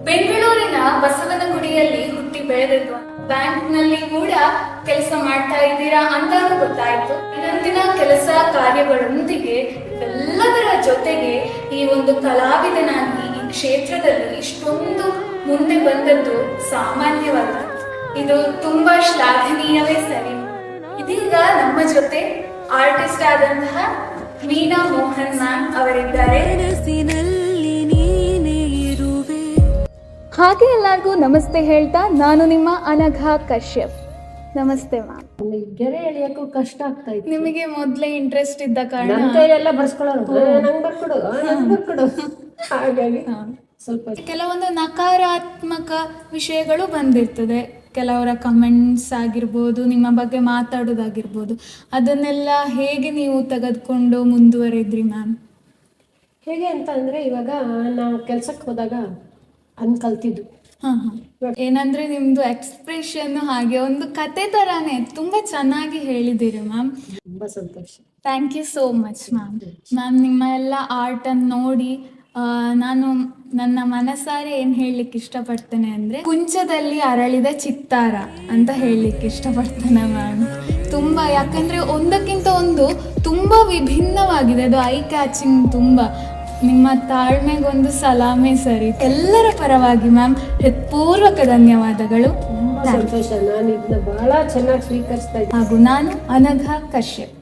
ಬೆಂಗಳೂರಿನ ಬಸವನಗುಡಿಯಲ್ಲಿ ಹುಟ್ಟಿ ಬೆಳೆದಿದ್ದು, ಬ್ಯಾಂಕ್ನಲ್ಲಿ ಕೂಡ ಕೆಲಸ ಮಾಡ್ತಾ ಇದ್ದೀರಾ ಅಂತಾನು ಗೊತ್ತಾಯ್ತು. ದಿನಂದಿನ ಕೆಲಸ ಕಾರ್ಯಗಳೊಂದಿಗೆ ಎಲ್ಲದರ ಜೊತೆಗೆ ಈ ಒಂದು ಕಲಾವಿದನಾಗಿ ಈ ಕ್ಷೇತ್ರದಲ್ಲಿ ಇಷ್ಟೊಂದು ಮುಂದೆ ಬಂದದ್ದು ಸಾಮಾನ್ಯವಲ್ಲ. ಇದು ತುಂಬಾ ಶ್ಲಾಘನೀಯವೇ ಸರಿ. ಇದೀಗ ನಮ್ಮ ಜೊತೆ ಆರ್ಟಿಸ್ಟ್ ಆದಂತಹ ಮೀನಾ ಮೋಹನ್ ಮ್ಯಾಮ್ ಅವರಿದ್ದಾರೆ. ಹಾಗೆ ಎಲ್ಲರಿಗೂ ನಮಸ್ತೆ ಹೇಳ್ತಾ ನಾನು ನಿಮ್ಮ ಅನಘಾ ಕಶ್ಯಪ್. ನಮಸ್ತೆ ಮ್ಯಾಮ್. ಗೆರೆ ಎಳಿಯಕ್ಕೂ ಕಷ್ಟ ಆಗ್ತಾ ಇತ್ತು. ನಿಮಗೆ ಮೊದಲೇ ಇಂಟ್ರೆಸ್ಟ್ ಇದ್ದ ಕಾರಣ ನನ್ನ ಕೈಯೆಲ್ಲ ಬರ್ಸ್ಕೊಳ್ಳೋದು, ನಂಗೆ ಬರ್ಕೊಡು ಹಾಗಾಗಿ ಸ್ವಲ್ಪ ಕೆಲವೊಂದು ನಕಾರಾತ್ಮಕ ವಿಷಯಗಳು ಬಂದಿರ್ತದೆ. ಕೆಲವರ ಕಮೆಂಟ್ಸ್ ಆಗಿರ್ಬೋದು, ನಿಮ್ಮ ಬಗ್ಗೆ ಮಾತಾಡೋದಾಗಿರ್ಬೋದು, ಅದನ್ನೆಲ್ಲ ಹೇಗೆ ನೀವು ತೆಗೆದುಕೊಂಡು ಮುಂದುವರೆದ್ರಿ ಮ್ಯಾಮ್? ಹೇಗೆ ಅಂತ ಅಂದರೆ, ಇವಾಗ ನಾವು ಕೆಲ್ಸಕ್ಕೆ ಹೋದಾಗ ಕಲ್ತಿದ್ದು. ಏನಂದ್ರೆ ನಿಮ್ದು ಎಕ್ಸ್ಪ್ರೆಷನ್ ಹಾಗೆ ಒಂದು ಕತೆ ತರಾನೇ ತುಂಬಾ ಚೆನ್ನಾಗಿ ಹೇಳಿದ್ದೀರಿ ಮ್ಯಾಮ್. ತುಂಬ ಸಂತೋಷ. Thank you so much ma'am. Ma'am, ನಿಮ್ಮ ಎಲ್ಲ ಆರ್ಟನ್ನು ನೋಡಿ ನಾನು ನನ್ನ ಮನಸಾರೆ ಏನು ಹೇಳಲಿಕ್ಕೆ ಇಷ್ಟಪಡ್ತೇನೆ ಅಂದರೆ, ಕುಂಚದಲ್ಲಿ ಅರಳಿದ ಚಿತ್ತಾರ ಅಂತ ಹೇಳಲಿಕ್ಕೆ ಇಷ್ಟಪಡ್ತೇನೆ ಮ್ಯಾಮ್. ತುಂಬ, ಯಾಕಂದರೆ ಒಂದಕ್ಕಿಂತ ಒಂದು ತುಂಬ ವಿಭಿನ್ನವಾಗಿದೆ. ಅದು ಐ ಕ್ಯಾಚಿಂಗ್ ತುಂಬ. ನಿಮ್ಮ ತಾಳ್ಮೆಗೊಂದು ಸಲಾಮೆ ಸರಿ. ಎಲ್ಲರ ಪರವಾಗಿ ಮ್ಯಾಮ್ ಹೃತ್ಪೂರ್ವಕ ಧನ್ಯವಾದಗಳು. ತುಂಬ ಸಂತೋಷ. ನಾನು ಇದನ್ನ ಬಹಳ ಚೆನ್ನಾಗಿ ಸ್ವೀಕರಿಸ್ತಾ ಇದ್ದೀನಿ. ಹಾಗೂ ನಾನು ಅನಘಾ ಕಶ್ಯಪ್.